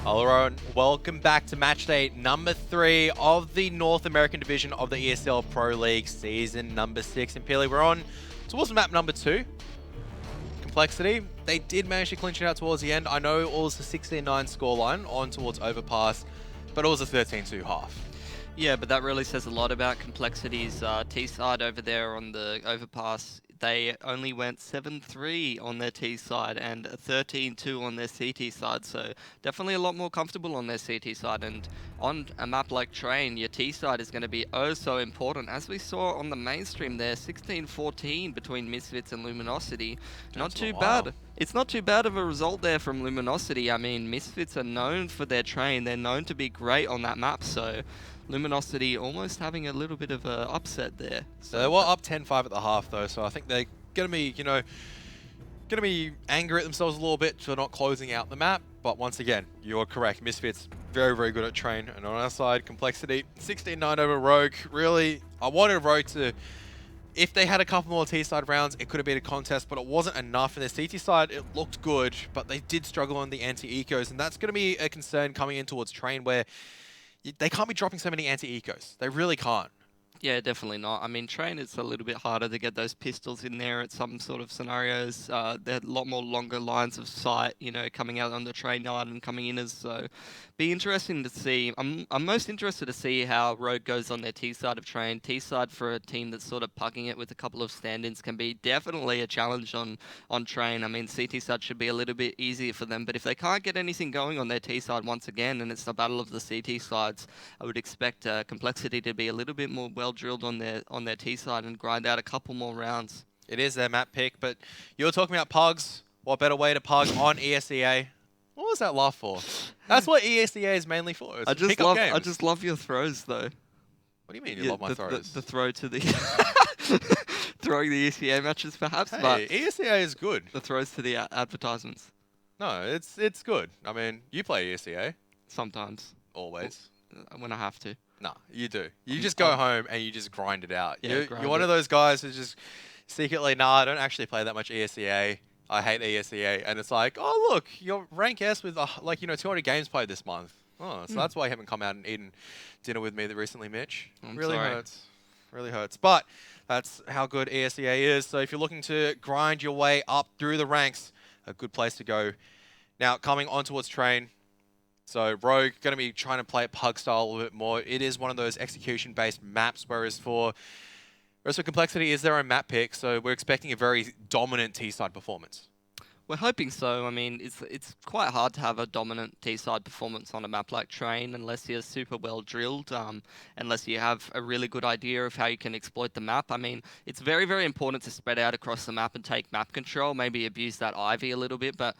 Hello and welcome back to match day number 3 of the North American division of the ESL Pro League season number 6. And Peely, we're on towards map number 2. compLexity. They did manage to clinch it out towards the end. I know it was a 16-9 scoreline on towards Overpass, but it was a 13-2 half. Yeah, but that really says a lot about compLexity's T side over there on the Overpass. They only went 7-3 on their T side and 13-2 on their CT side, so definitely a lot more comfortable on their CT side. And on a map like Train, your T side is going to be oh so important. As we saw on the mainstream there, 16-14 between Misfits and Luminosity. Not too bad. It's not too bad of a result there from Luminosity. I mean, Misfits are known for their Train. They're known to be great on that map, so Luminosity almost having a little bit of an upset there. So they were up 10-5 at the half though, so I think they're going to be, going to be angry at themselves a little bit for not closing out the map. But once again, you're correct. Misfits, very, very good at Train. And on our side, compLexity, 16-9 over Rogue. Really, I wanted Rogue to, if they had a couple more T-side rounds, it could have been a contest, but it wasn't enough. In the CT side, it looked good, but they did struggle on the anti-ecos. And that's going to be a concern coming in towards Train, where they can't be dropping so many anti-ecos. They really can't. Yeah, definitely not. I mean, Train, it's a little bit harder to get those pistols in there at some sort of scenarios. There are a lot more longer lines of sight, coming out on the Train yard and coming in as so. Be interesting to see. I'm most interested to see how Rogue goes on their T side of Train. T side for a team that's sort of pugging it with a couple of stand-ins can be definitely a challenge on Train. I mean, CT side should be a little bit easier for them, but if they can't get anything going on their T side once again, and it's the battle of the CT sides, I would expect compLexity to be a little bit more well drilled on their T side and grind out a couple more rounds. It is their map pick, but you're talking about pugs. What better way to pug on ESEA? What was that laugh for? That's what ESEA is mainly for. I just love your throws though. What do you mean you love my throws? The throw to the throwing the ESEA matches perhaps, hey, but ESEA is good. The throws to the advertisements. No, it's good. I mean, you play ESEA. Sometimes. Always. When I have to. No, you do. You just go home and you just grind it out. Yeah, you're one of those guys who just secretly, I don't actually play that much ESEA. I hate ESEA. And it's like, oh, look, you're rank S with, 200 games played this month. Oh, so that's why you haven't come out and eaten dinner with me recently, Mitch. Really hurts. Really hurts. But that's how good ESEA is. So if you're looking to grind your way up through the ranks, a good place to go. Now, coming on towards Train. So Rogue going to be trying to play it pug style a little bit more. It is one of those execution-based maps, whereas for compLexity is their own map pick, so we're expecting a very dominant T-side performance. We're hoping so. I mean, it's quite hard to have a dominant T-side performance on a map like Train unless you're super well drilled, unless you have a really good idea of how you can exploit the map. I mean, it's very, very important to spread out across the map and take map control, maybe abuse that Ivy a little bit, but,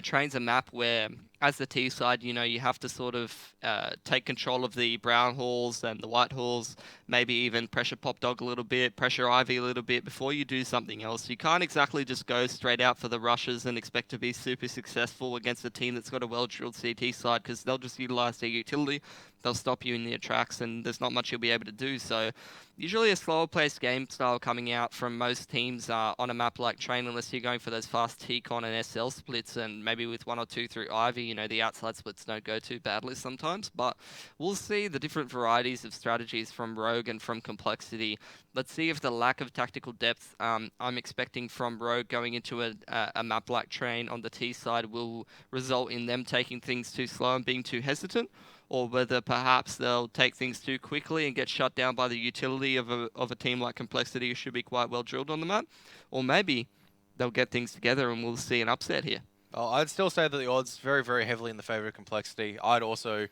Train's a map where, as the T side, you have to sort of take control of the brown halls and the white halls, maybe even pressure pop dog a little bit, pressure Ivy a little bit before you do something else. You can't exactly just go straight out for the rushes and expect to be super successful against a team that's got a well-drilled CT side, because they'll just utilize their utility. They'll stop you in your tracks, and there's not much you'll be able to do. So usually a slower-paced game style coming out from most teams on a map like Train, unless you're going for those fast T-Con and SL splits, and maybe with 1 or 2 through Ivy, the outside splits don't go too badly sometimes. But we'll see the different varieties of strategies from Rogue and from compLexity. Let's see if the lack of tactical depth I'm expecting from Rogue going into a map like Train on the T side will result in them taking things too slow and being too hesitant, or whether perhaps they'll take things too quickly and get shut down by the utility of a team like compLexity, who should be quite well drilled on the map. Or maybe they'll get things together and we'll see an upset here. Oh, I'd still say that the odds very, very heavily in the favor of compLexity. I'd also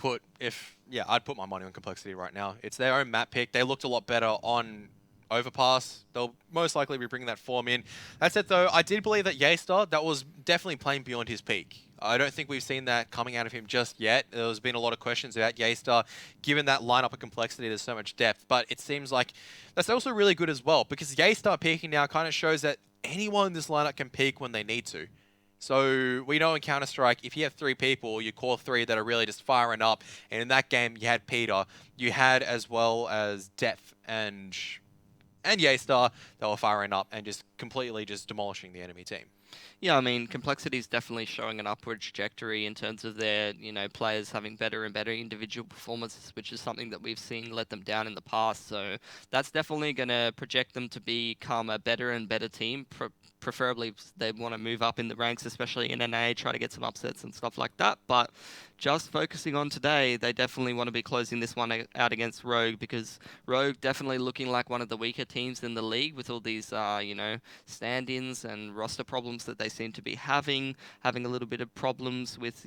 I'd put my money on compLexity right now. It's their own map pick. They looked a lot better on Overpass. They'll most likely be bringing that form in. That said, though, I did believe that Yeastar, that was definitely playing beyond his peak. I don't think we've seen that coming out of him just yet. There's been a lot of questions about Yeastar, given that lineup of compLexity, there's so much depth. But it seems like that's also really good as well, because Yeastar peaking now kind of shows that anyone in this lineup can peak when they need to. So we know in Counter-Strike, if you have 3 people, you call 3 that are really just firing up. And in that game, you had Peter. You had as well as Depth and Yeastar that were firing up and just completely just demolishing the enemy team. Yeah, I mean, complexity is definitely showing an upward trajectory in terms of their, players having better and better individual performances, which is something that we've seen let them down in the past. So that's definitely going to project them to become a better and better team. Preferably, they want to move up in the ranks, especially in NA, try to get some upsets and stuff like that. But just focusing on today, they definitely want to be closing this one out against Rogue, because Rogue definitely looking like one of the weaker teams in the league with all these, stand-ins and roster problems that they seem to be having a little bit of problems with,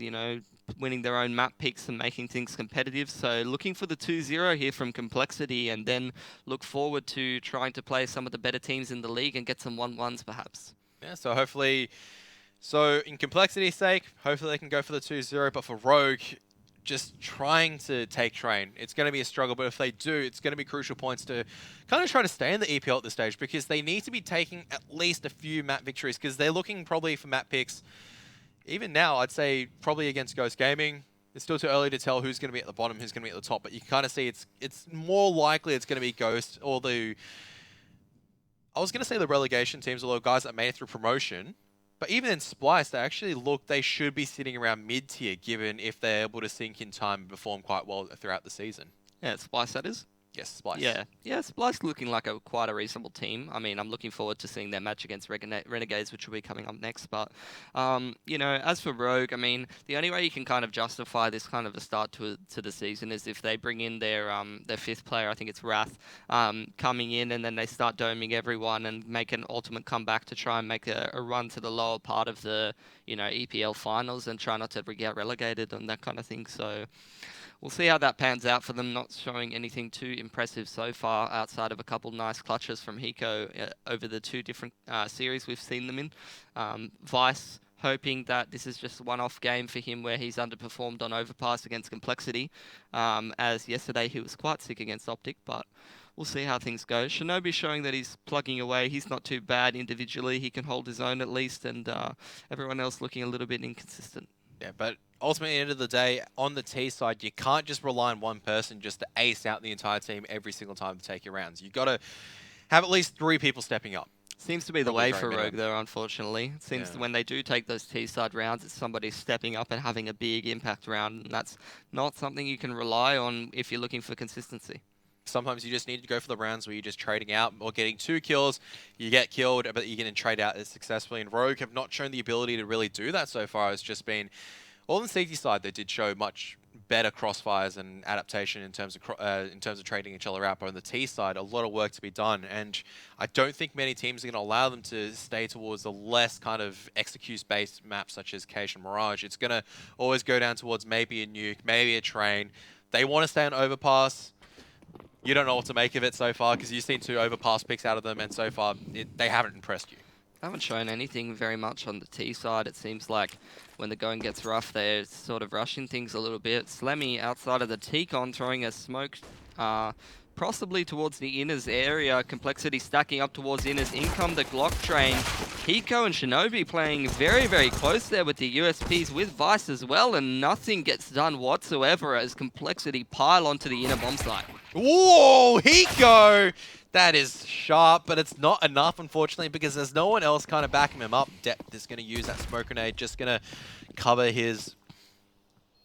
winning their own map picks and making things competitive. So looking for the 2-0 here from complexity, and then look forward to trying to play some of the better teams in the league and get some 1-1s perhaps. Yeah, so hopefully, so in complexity's sake, hopefully they can go for the 2-0, but for Rogue, just trying to take train. It's going to be a struggle, but if they do, it's going to be crucial points to kind of try to stay in the EPL at this stage, because they need to be taking at least a few map victories, because they're looking probably for map picks. Even now, I'd say probably against Ghost Gaming. It's still too early to tell who's going to be at the bottom, who's going to be at the top, but you can kind of see it's more likely it's going to be Ghost or the... I was going to say the relegation teams, although guys that made it through promotion. But even in Splice, they should be sitting around mid-tier, given if they're able to sink in time and perform quite well throughout the season. Yeah, Splice that is. Yes, Splice. Yeah, Splice looking like quite a reasonable team. I mean, I'm looking forward to seeing their match against Renegades, which will be coming up next. But, as for Rogue, I mean, the only way you can kind of justify this kind of a start to the season is if they bring in their fifth player, I think it's Wrath, coming in, and then they start doming everyone and make an ultimate comeback to try and make a run to the lower part of the, EPL finals and try not to get relegated and that kind of thing. So we'll see how that pans out for them, not showing anything too impressive so far outside of a couple nice clutches from Hiko over the two different series we've seen them in. Vice hoping that this is just a one-off game for him where he's underperformed on Overpass against Complexity, as yesterday he was quite sick against Optic, but we'll see how things go. Shinobi showing that he's plugging away. He's not too bad individually. He can hold his own at least, and everyone else looking a little bit inconsistent. Yeah, but ultimately, at the end of the day, on the T side, you can't just rely on one person just to ace out the entire team every single time to take your rounds. You've got to have at least 3 people stepping up. Seems to be the way for Rogue, though, unfortunately. It seems when they do take those T-side rounds, it's somebody stepping up and having a big impact round, and that's not something you can rely on if you're looking for consistency. Sometimes you just need to go for the rounds where you're just trading out or getting 2 kills. You get killed, but you're going to trade out successfully. And Rogue have not shown the ability to really do that so far. It's just been... Well, on the safety side, they did show much better crossfires and adaptation in terms of trading each other out. But on the T side, a lot of work to be done. And I don't think many teams are going to allow them to stay towards the less kind of execute-based maps such as Cage and Mirage. It's going to always go down towards maybe a nuke, maybe a train. They want to stay on Overpass. You don't know what to make of it so far because you've seen 2 Overpass picks out of them, and so far they haven't impressed you. They haven't shown anything very much on the T side. It seems like when the going gets rough, they're sort of rushing things a little bit. Slemmy outside of the T-Con throwing a smoke possibly towards the Inners area. Complexity stacking up towards Inners. In come the Glock train. Hiko and Shinobi playing very, very close there with the USPs with Vice as well, and nothing gets done whatsoever as Complexity pile onto the inner bomb site. Whoa, Hiko! That is sharp, but it's not enough, unfortunately, because there's no one else kind of backing him up. Depth is going to use that smoke grenade, just going to cover his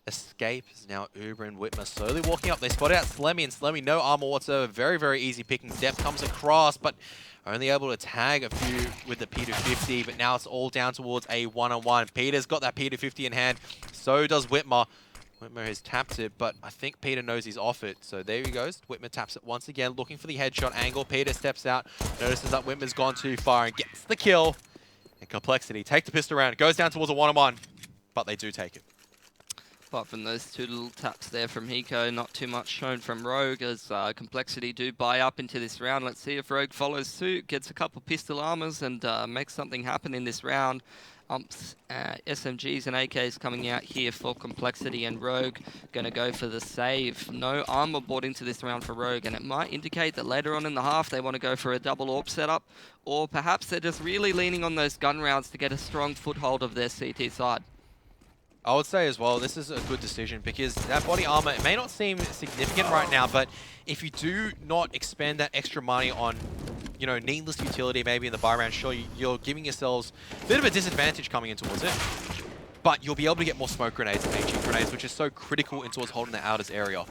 escape. Is now Uber and Whitmer slowly walking up. They spot out Slemmy, and Slemmy, no armor whatsoever. Very, very easy picking. Depth comes across, but only able to tag a few with the P250, but now it's all down towards a one-on-one. Peter's got that P250 in hand. So does Whitmer. Whitmer has tapped it, but I think Peter knows he's off it. So there he goes. Whitmer taps it once again, looking for the headshot angle. Peter steps out, notices that Whitmer's gone too far and gets the kill. And complexity take the pistol round. It goes down towards a one-on-one, but they do take it. Apart from those 2 little taps there from Hiko, not too much shown from Rogue as Complexity do buy up into this round. Let's see if Rogue follows suit, gets a couple pistol armors, and makes something happen in this round. SMGs and AKs coming out here for Complexity, and Rogue gonna go for the save. No armor bought into this round for Rogue, and it might indicate that later on in the half they want to go for a double AWP setup, or perhaps they're just really leaning on those gun rounds to get a strong foothold of their CT side. I would say as well, this is a good decision because that body armor, it may not seem significant right now, but if you do not expend that extra money on you know, needless utility maybe in the buy round. Sure, you're giving yourselves a bit of a disadvantage coming in towards it. But you'll be able to get more smoke grenades and HE grenades, which is so critical in towards holding the outers area.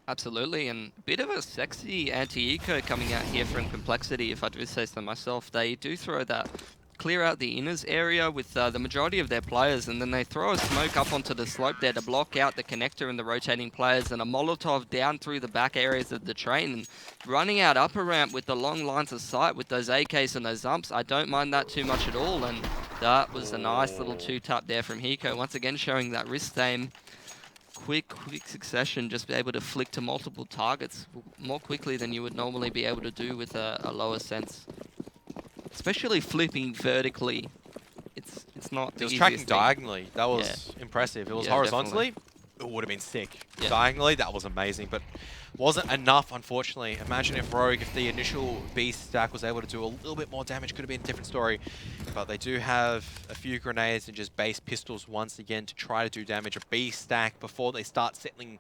Absolutely, and a bit of a sexy anti-eco coming out here from compLexity, if I do say so myself. They do throw that clear out the inners area with the majority of their players, and then they throw a smoke up onto the slope there to block out the connector and the rotating players, and a Molotov down through the back areas of the train, and running out upper ramp with the long lines of sight with those AKs and those umps. I don't mind that too much at all, and that was a nice little two-tap there from Hiko, once again showing that wrist aim. Quick succession, just be able to flick to multiple targets more quickly than you would normally be able to do with a lower sense. Especially flipping vertically, it's not the It was easiest tracking thing. diagonally. That was impressive. If it was horizontally, it would have been sick. Yeah. Diagonally, that was amazing, but wasn't enough, unfortunately. Imagine if Rogue, if the initial beast stack was able to do a little bit more damage, could have been a different story. But they do have a few grenades and just base pistols once again to try to do damage. A beast stack before they start settling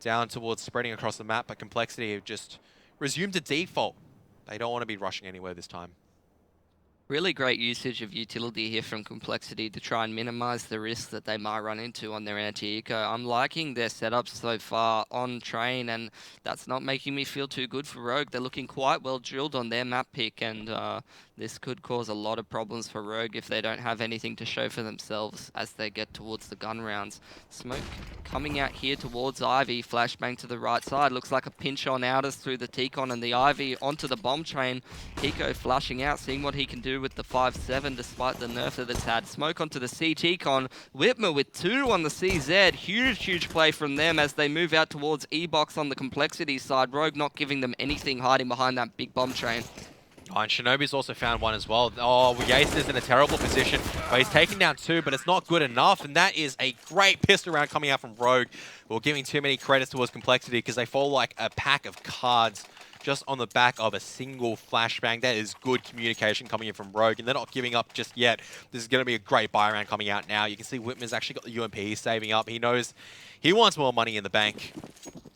down towards spreading across the map, but compLexity have just resumed to default. They don't want to be rushing anywhere this time. Really great usage of utility here from compLexity to try and minimize the risk that they might run into on their anti-eco. I'm liking their setups so far on train, and that's not making me feel too good for Rogue. They're looking quite well drilled on their map pick, and this could cause a lot of problems for Rogue if they don't have anything to show for themselves as they get towards the gun rounds. Smoke coming out here towards Ivy, flashbang to the right side. Looks like a pinch on outers through the T-Con and the Ivy onto the bomb train. Hiko flashing out, seeing what he can do with the 5-7 despite the nerf that it's had. Smoke onto the CT-Con. Whitmer with 2 on the CZ. Huge play from them as they move out towards E-Box on the compLexity side. Rogue not giving them anything, hiding behind that big bomb train. Oh, and Shinobi's also found one as well. Oh, Yace is in a terrible position, but he's taking down 2, but it's not good enough, and that is a great pistol round coming out from Rogue. We're giving too many credits towards compLexity because they fall like a pack of cards just on the back of a single flashbang. That is good communication coming in from Rogue, and they're not giving up just yet. This is going to be a great buy round coming out now. You can see Whitman's actually got the UMP. He's saving up. He knows he wants more money in the bank.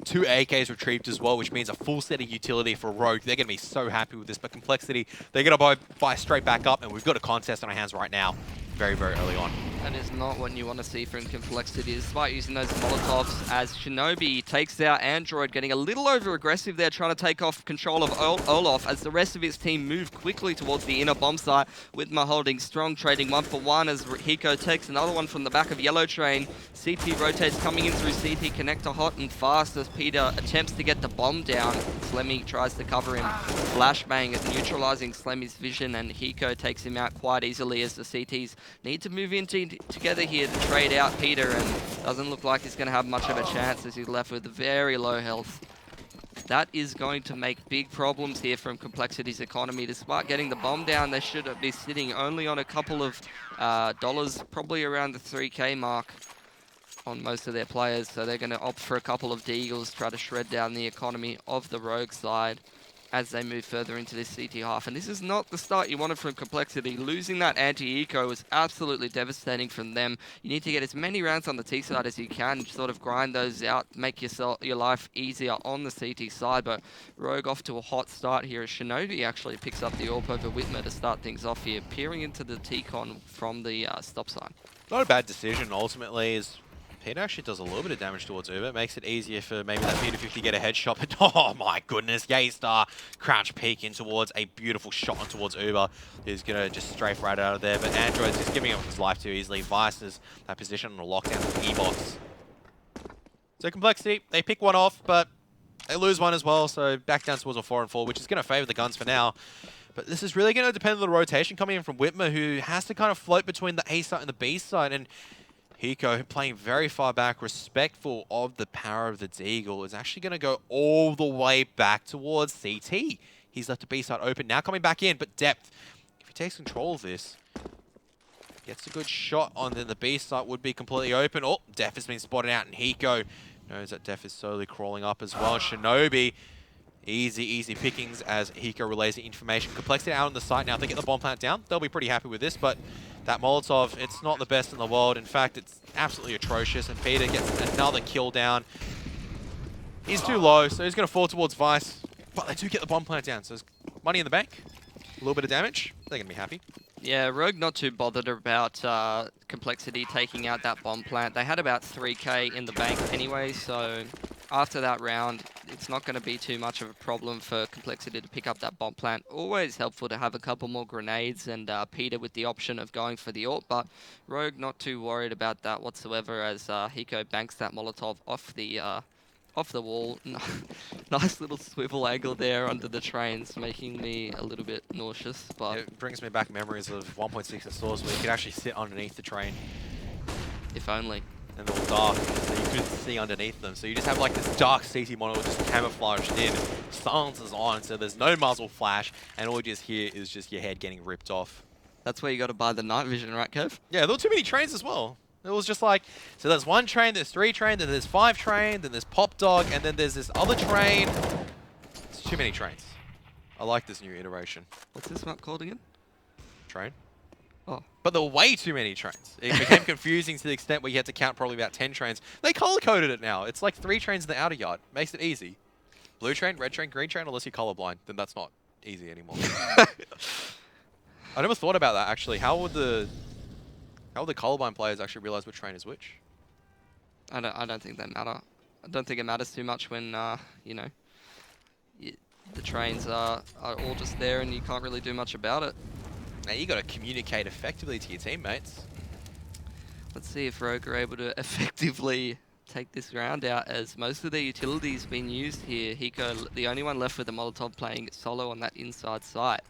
2 AKs retrieved as well, which means a full set of utility for Rogue. They're going to be so happy with this, but compLexity, they're going to buy straight back up, and we've got a contest on our hands right now, very early on. That is not what you want to see from compLexity, despite using those Molotovs, as Shinobi takes out Android, getting a little over-aggressive there, trying to take off control of Olaf as the rest of his team move quickly towards the inner bomb site. Whitmer holding strong, trading 1 for 1 as Hiko takes another one from the back of Yellow Train. CT rotates, coming in through CT connector hot and fast as Peter attempts to get the bomb down. Slemmy tries to cover him. Flashbang is neutralizing Slemmy's vision, and Hiko takes him out quite easily as the CTs need to move into together here to trade out Peter, and doesn't look like he's going to have much of a chance as he's left with very low health. That is going to make big problems here from compLexity's economy. Despite getting the bomb down, they should be sitting only on a couple of dollars, probably around the 3K mark on most of their players, so they're going to opt for a couple of deagles, try to shred down the economy of the Rogue side as they move further into this CT half. And this is not the start you wanted from compLexity. Losing that anti-eco was absolutely devastating from them. You need to get as many rounds on the T side as you can, sort of grind those out, make your life easier on the CT side. But Rogue off to a hot start here as Shinobi actually picks up the AWP over Whitmer to start things off here, peering into the T-Con from the stop sign. Not a bad decision, ultimately, is Peter actually does a little bit of damage towards Uber. It makes it easier for maybe that Peter 50 get a headshot. But oh my goodness, Yaystar crouch peek in towards a beautiful shot on towards Uber. He's going to just strafe right out of there. But Android's just giving up his life too easily. Vice is that position on the lockdown with E-Box. So compLexity, they pick one off, but they lose one as well. So back down towards a 4-4, which is going to favor the guns for now. But this is really going to depend on the rotation coming in from Whitmer, who has to kind of float between the A side and the B side. And Hiko, playing very far back, respectful of the power of the Deagle, is actually going to go all the way back towards CT. He's left the B side open, now coming back in, but Depth, if he takes control of this, gets a good shot on, then the B side would be completely open. Oh, Def has been spotted out, and Hiko knows that Def is slowly crawling up as well. Shinobi, easy pickings as Hiko relays the information. compLexity out on the site now. If they get the bomb plant down, they'll be pretty happy with this, but that Molotov, it's not the best in the world. In fact, it's absolutely atrocious, and Peter gets another kill down. He's too low, so he's going to fall towards Vice, but they do get the bomb plant down, so it's money in the bank, a little bit of damage. They're going to be happy. Yeah, Rogue not too bothered about compLexity taking out that bomb plant. They had about 3k in the bank anyway, so after that round, it's not going to be too much of a problem for compLexity to pick up that bomb plant. Always helpful to have a couple more grenades and Peter with the option of going for the ult, but Rogue not too worried about that whatsoever as Hiko banks that Molotov off the wall. Nice little swivel angle there under the trains, making me a little bit nauseous. But It brings me back memories of 1.6 in stores where you could actually sit underneath the train. if only. And they're all dark, so you couldn't see underneath them. So you just have like this dark CT monitor just camouflaged in. Silence is on, so there's no muzzle flash, and all you just hear is just your head getting ripped off. That's where you got to buy the night vision, right, Kev? Yeah, there were too many trains as well. It was just like, so there's 1 train, there's 3 train, then there's 5 train, then there's Pop Dog, and then there's this other train. It's too many trains. I like this new iteration. What's this map called again? Train. Oh. But there were way too many trains. It became confusing to the extent where you had to count probably about 10 trains. They color-coded it now. It's like 3 trains in the outer yard. Makes it easy. Blue train, red train, green train, unless you're colorblind, then that's not easy anymore. I never thought about that, actually. How would the colorblind players actually realize which train is which? I don't think they matter. I don't think it matters too much when you know, the trains are all just there and you can't really do much about it. Now you got to communicate effectively to your teammates. Let's see if Rogue are able to effectively take this round out, as most of the utilities been used here. Hiko, the only one left with the Molotov, playing solo on that inside site.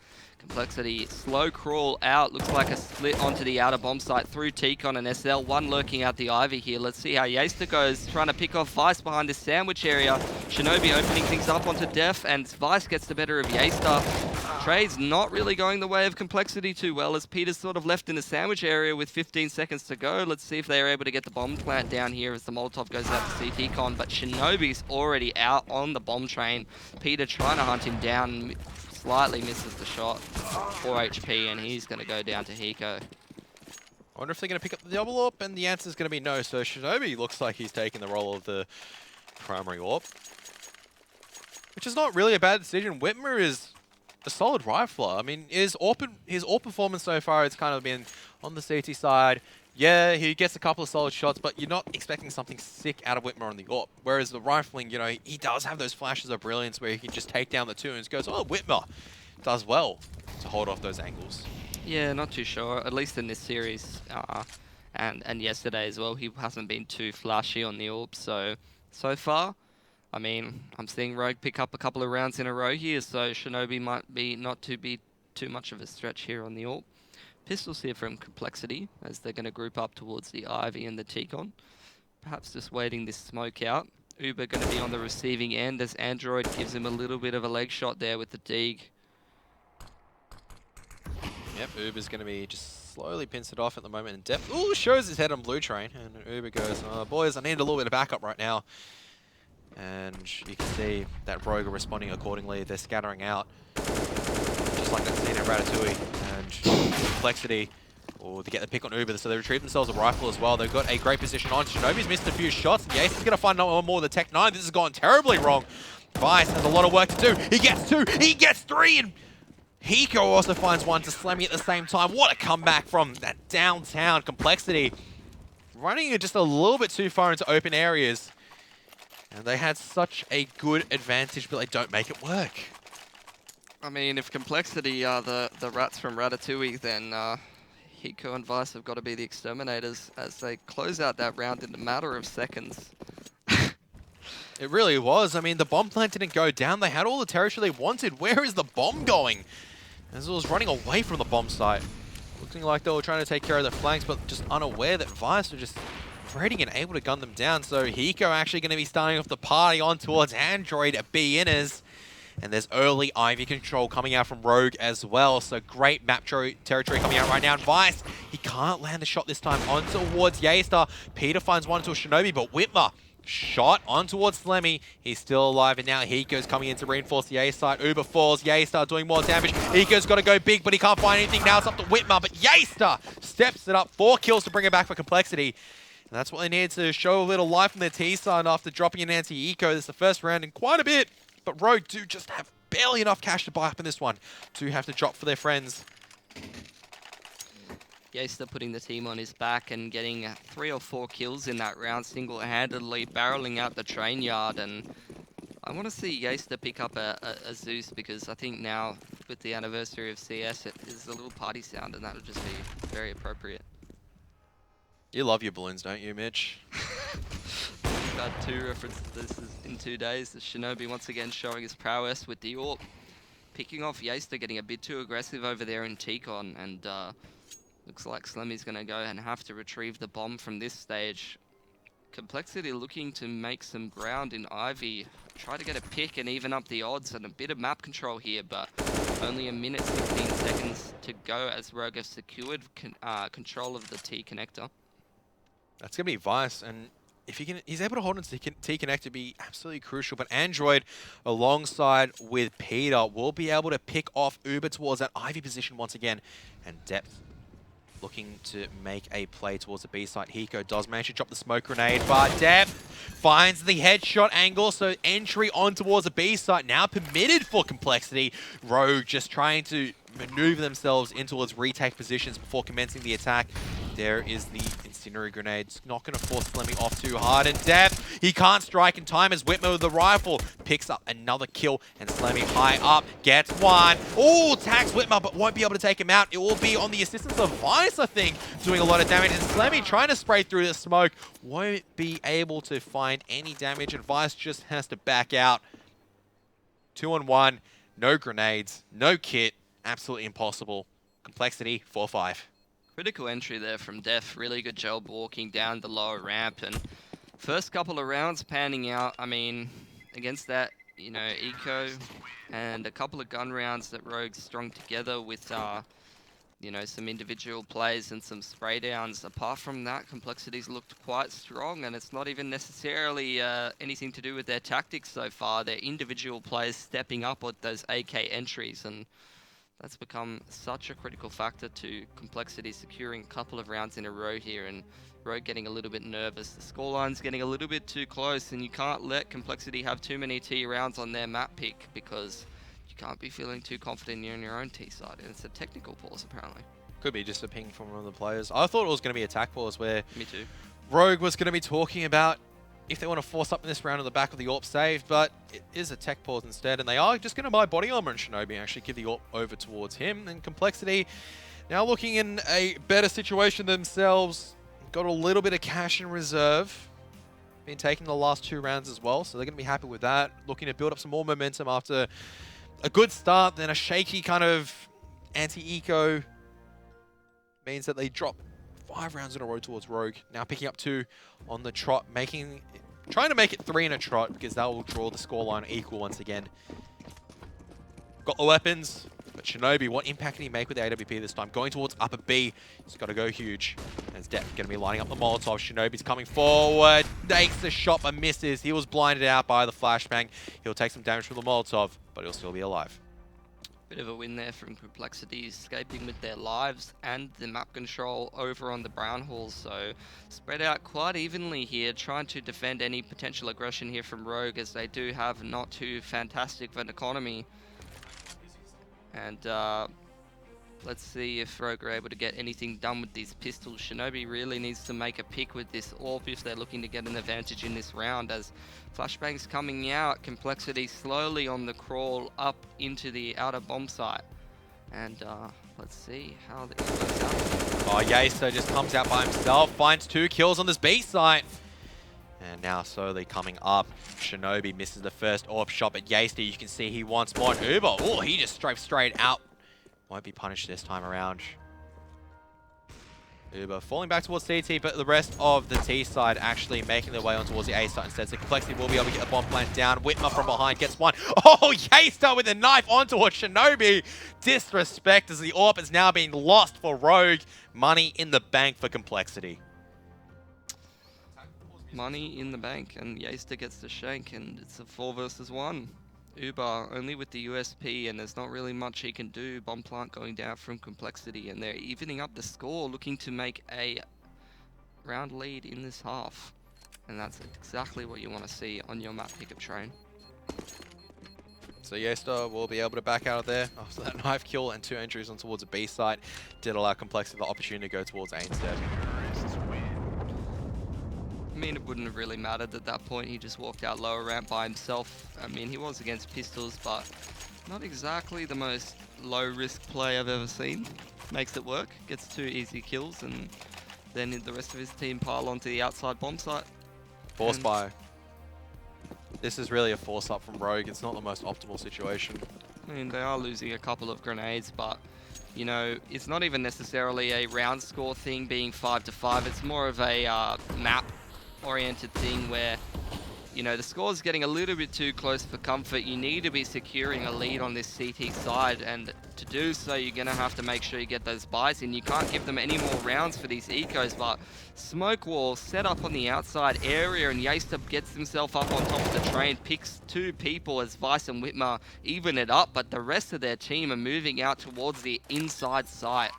compLexity, slow crawl out. Looks like a split onto the outer bomb site through T-Con and SL. One lurking out the Ivy here. Let's see how Yeaster goes, trying to pick off Vice behind this sandwich area. Shinobi opening things up onto Def, and Vice gets the better of Yeaster. Trade's not really going the way of compLexity too well, as Peter's sort of left in the sandwich area with 15 seconds to go. Let's see if they're able to get the bomb plant down here as the Molotov goes out to CT-Con, but Shinobi's already out on the bomb train. Peter trying to hunt him down, slightly misses the shot. 4 HP, and he's going to go down to Hiko. I wonder if they're going to pick up the double AWP, and the answer is going to be no. So Shinobi looks like he's taking the role of the primary AWP, which is not really a bad decision. Whitmer is a solid rifler. I mean, his AWP performance so far has kind of been on the CT side. Yeah, he gets a couple of solid shots, but you're not expecting something sick out of Whitmer on the AWP. Whereas the rifling, you know, he does have those flashes of brilliance where he can just take down the tunes. Goes, oh, Whitmer does well to hold off those angles. Yeah, not too sure. At least in this series, and yesterday as well, he hasn't been too flashy on the AWP. So far, I mean, I'm seeing Rogue pick up a couple of rounds in a row here, so Shinobi might be not to be too much of a stretch here on the AWP. Pistols here from compLexity, as they're going to group up towards the Ivy and the T-Con. Perhaps just waiting this smoke out. Uber going to be on the receiving end, as Android gives him a little bit of a leg shot there with the Deeg. Yep, Uber's going to be just slowly pins it off at the moment in depth. Ooh, shows his head on blue train, and Uber goes, boys, I need a little bit of backup right now. And you can see that Rogue are responding accordingly. They're scattering out, just like that scene in Ratatouille. And compLexity, to get the pick on Uber, so they retrieve themselves a rifle as well. They've got a great position on. Shinobi's missed a few shots. Yace is going to find no more of the Tech 9. This has gone terribly wrong. Vice has a lot of work to do. He gets 2, he gets 3, and Hiko also finds 1 to Slammy at the same time. What a comeback from that downtown compLexity. Running it just a little bit too far into open areas. And they had such a good advantage, but they don't make it work. I mean, if compLexity are the rats from Ratatouille, then Hiko and Vice have got to be the exterminators as they close out that round in a matter of seconds. It really was. I mean, the bomb plant didn't go down. They had all the territory they wanted. Where is the bomb going? As it was running away from the bomb site. Looking like they were trying to take care of their flanks, but just unaware that Vice were just ready and able to gun them down. So Hiko actually going to be starting off the party on towards Android at B-inners. And there's early Ivy control coming out from Rogue as well. So great map territory coming out right now. And Vice, he can't land the shot this time on towards Yeaster. Peter finds 1 to a Shinobi, but Whitmer shot on towards Slemmy. He's still alive, and now Hiko's coming in to reinforce the A side. Uber falls. Yeaster doing more damage. Hiko's got to go big, but he can't find anything. Now it's up to Whitmer, but Yeaster steps it up. 4 kills to bring it back for compLexity. And that's what they need to show a little life from their T side after dropping an anti-eco. This is the first round in quite a bit. But Rogue do just have barely enough cash to buy up in this one. Two have to drop for their friends. Yaster putting the team on his back and getting 3 or 4 kills in that round single-handedly, barreling out the train yard. And I want to see Yaster pick up a Zeus, because I think now with the anniversary of CS, it is a little party sound, and that would just be very appropriate. You love your balloons, don't you, Mitch? We've had 2 references in 2 days. The Shinobi once again showing his prowess with the AWP. Picking off Yaster, getting a bit too aggressive over there in T-Con, and looks like Slemmy's going to go and have to retrieve the bomb from this stage. compLexity looking to make some ground in Ivy. Try to get a pick and even up the odds, and a bit of map control here, but only a minute 16 seconds to go as Rogue have secured control of the T connector. That's going to be Vice, and if he's able to hold on to T connector, it'd be absolutely crucial. But Android, alongside with Peter, will be able to pick off Uber towards that Ivy position once again, and Depth looking to make a play towards the B side. Hiko does manage to drop the smoke grenade, but Depth finds the headshot angle, so entry on towards the B side now permitted for compLexity. Rogue just trying to maneuver themselves in towards retake positions before commencing the attack. There is the incendiary grenade. It's not going to force Flemmy off too hard. And Depth, he can't strike in time as Whitmer with the rifle picks up another kill. And Slemmy high up gets one. Oh, tags Whitmer, but won't be able to take him out. It will be on the assistance of Vice, I think, doing a lot of damage. And Slemmy trying to spray through the smoke. Won't be able to find any damage. And Vice just has to back out. 2-on-1. No grenades. No kit. Absolutely impossible. compLexity 4-5. Critical entry there from Def. Really good job walking down the lower ramp, and first couple of rounds panning out. I mean, against that, you know, Eco and a couple of gun rounds that Rogue strung together with, you know, some individual plays and some spray downs. Apart from that, compLexity's looked quite strong, and it's not even necessarily anything to do with their tactics so far. Their individual players stepping up with those AK entries, and that's become such a critical factor to compLexity securing a couple of rounds in a row here, and Rogue getting a little bit nervous. The scoreline's getting a little bit too close, and you can't let compLexity have too many T rounds on their map pick, because you can't be feeling too confident in your own T side, and it's a technical pause apparently. Could be just a ping from one of the players. I thought it was going to be attack pause where Me too. Rogue was going to be talking about if they want to force up in this round on the back of the AWP save, but it is a tech pause instead, and they are just going to buy body armor and Shinobi and actually give the AWP over towards him. And compLexity now looking in a better situation themselves. Got a little bit of cash in reserve. Been taking the last 2 rounds as well, so they're going to be happy with that. Looking to build up some more momentum after a good start, then a shaky kind of anti-eco means that they drop 5 rounds in a row towards Rogue. Now picking up 2 on the trot, trying to make it 3 in a trot, because that will draw the scoreline equal once again. Got the weapons, but Shinobi, what impact can he make with the AWP this time? Going towards upper B, he's got to go huge. As Depth going to be lining up the Molotov. Shinobi's coming forward, takes the shot but misses. He was blinded out by the flashbang. He'll take some damage from the Molotov, but he'll still be alive. Bit of a win there from compLexity, escaping with their lives and the map control over on the Brown Halls. So spread out quite evenly here, trying to defend any potential aggression here from Rogue, as they do have not too fantastic of an economy. And let's see if Rogue are able to get anything done with these pistols. Shinobi really needs to make a pick with this AWP if they're looking to get an advantage in this round, as flashbangs coming out, compLexity slowly on the crawl up into the outer bomb site. And let's see how this works out. Oh, Yacer just comes out by himself, finds 2 kills on this B site. And now slowly coming up. Shinobi misses the first AWP shot, but Yacer, you can see he wants more. And Uber, oh, he just strafed straight out. Won't be punished this time around. Uber falling back towards CT, but the rest of the T side actually making their way on towards the A side instead. So compLexity will be able to get the bomb plant down. Whitmer from behind gets one. Oh, Yacer with a knife on towards Shinobi. Disrespect as the AWP is now being lost for Rogue. Money in the bank for compLexity. Money in the bank, and Yacer gets the shank, and it's a 4 versus 1. Uber only with the USP, and there's not really much he can do. Bomb plant going down from compLexity, and they're evening up the score, looking to make a round lead in this half. And that's exactly what you want to see on your map pickup train. So Yesta will be able to back out of there after that knife kill and 2 entries on towards a B site. Did allow compLexity the opportunity to go towards A instead. I mean, it wouldn't have really mattered at that point. He just walked out lower ramp by himself. I mean, he was against pistols, but not exactly the most low-risk play I've ever seen. Makes it work, gets 2 easy kills, and then the rest of his team pile onto the outside bomb site. Force buy. This is really a force up from Rogue. It's not the most optimal situation. I mean, they are losing a couple of grenades, but, you know, it's not even necessarily a round score thing being 5-5. It's more of a map-oriented thing where, you know, the score's getting a little bit too close for comfort. You need to be securing a lead on this CT side, and to do so, you're going to have to make sure you get those buys in. You can't give them any more rounds for these ecos, but smoke wall set up on the outside area, and Yasta gets himself up on top of the train, picks 2 people as Vice and Whitmer even it up, but the rest of their team are moving out towards the inside site.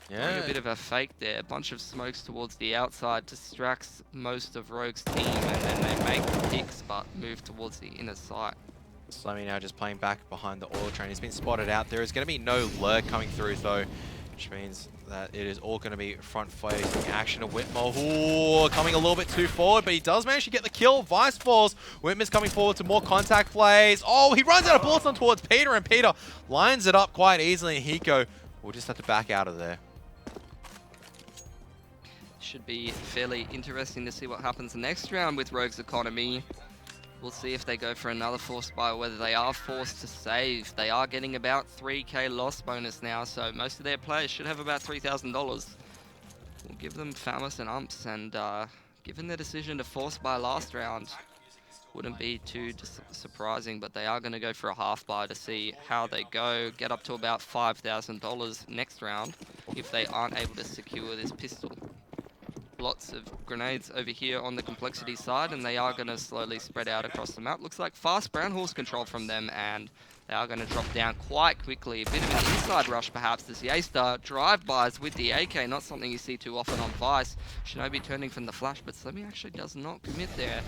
Yeah. A bit of a fake there. A bunch of smokes towards the outside distracts most of Rogue's team, and then they make the picks but move towards the inner site. Slammy now just playing back behind the oil train. He's been spotted out. There is going to be no lurk coming through though, which means that it is all going to be front-facing action of Whitmore. Ooh, coming a little bit too forward, but he does manage to get the kill. Vice falls. Whitmore's coming forward to more contact plays. Oh, he runs out of bullets on towards Peter, and Peter lines it up quite easily, and Hiko will just have to back out of there. Should be fairly interesting to see what happens next round with Rogue's economy. We'll see if they go for another force buy or whether they are forced to save. They are getting about 3k loss bonus now, so most of their players should have about $3,000. We'll give them Famus and Umps, and given their decision to force buy last round, wouldn't be too surprising, but they are going to go for a half buy to see how they go, get up to about $5,000 next round if they aren't able to secure this pistol. Lots of grenades over here on the compLexity side, and they are going to slowly spread out across the map. Looks like fast brown horse control from them, and they are going to drop down quite quickly. A bit of an inside rush perhaps as Yasta drive-bys with the AK, not something you see too often on Vice. Shinobi turning from the flash, but Slimmy actually does not commit there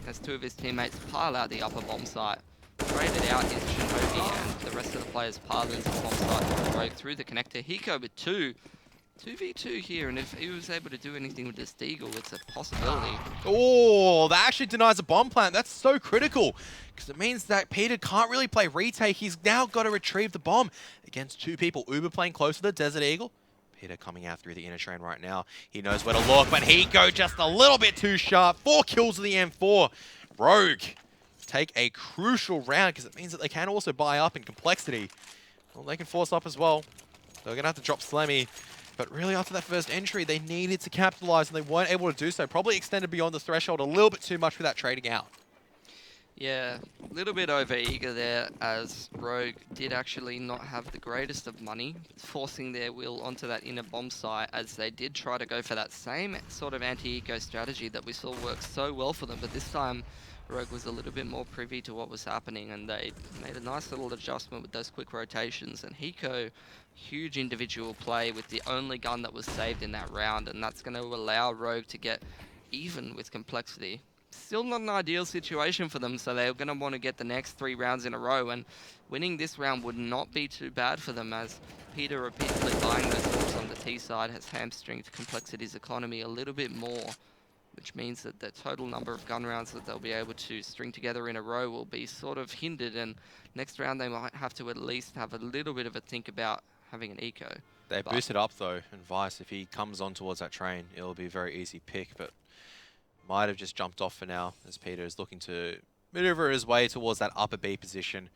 as 2 of his teammates pile out the upper bomb site. Traded out is Shinobi, and the rest of the players pile into the bomb site break through the connector. Hiko with 2v2 here, and if he was able to do anything with this Deagle, it's a possibility. Oh, that actually denies a bomb plant. That's so critical, because it means that Peter can't really play retake. He's now got to retrieve the bomb against 2 people. Uber playing close to the Desert Eagle. Peter coming out through the inner train right now. He knows where to look, but he go just a little bit too sharp. 4 kills with the M4. Rogue take a crucial round, because it means that they can also buy up in compLexity. Well, they can force up as well. They're going to have to drop Slammy. But really, after that first entry, they needed to capitalize, and they weren't able to do so. Probably extended beyond the threshold a little bit too much with that trading out. Yeah, a little bit over-eager there, as Rogue did actually not have the greatest of money, forcing their will onto that inner bomb site, as they did try to go for that same sort of anti-eco strategy that we saw work so well for them. But this time, Rogue was a little bit more privy to what was happening, and they made a nice little adjustment with those quick rotations. And Hiko, huge individual play with the only gun that was saved in that round, and that's going to allow Rogue to get even with compLexity. Still not an ideal situation for them, so they're going to want to get the next 3 rounds in a row, and winning this round would not be too bad for them, as Peter repeatedly buying those hooks on the T side has hamstringed compLexity's economy a little bit more, which means that the total number of gun rounds that they'll be able to string together in a row will be sort of hindered, and next round they might have to at least have a little bit of a think about having an eco. They boosted up though, and Vice, if he comes on towards that train, it'll be a very easy pick, but might have just jumped off for now, as Peter is looking to maneuver his way towards that upper B position.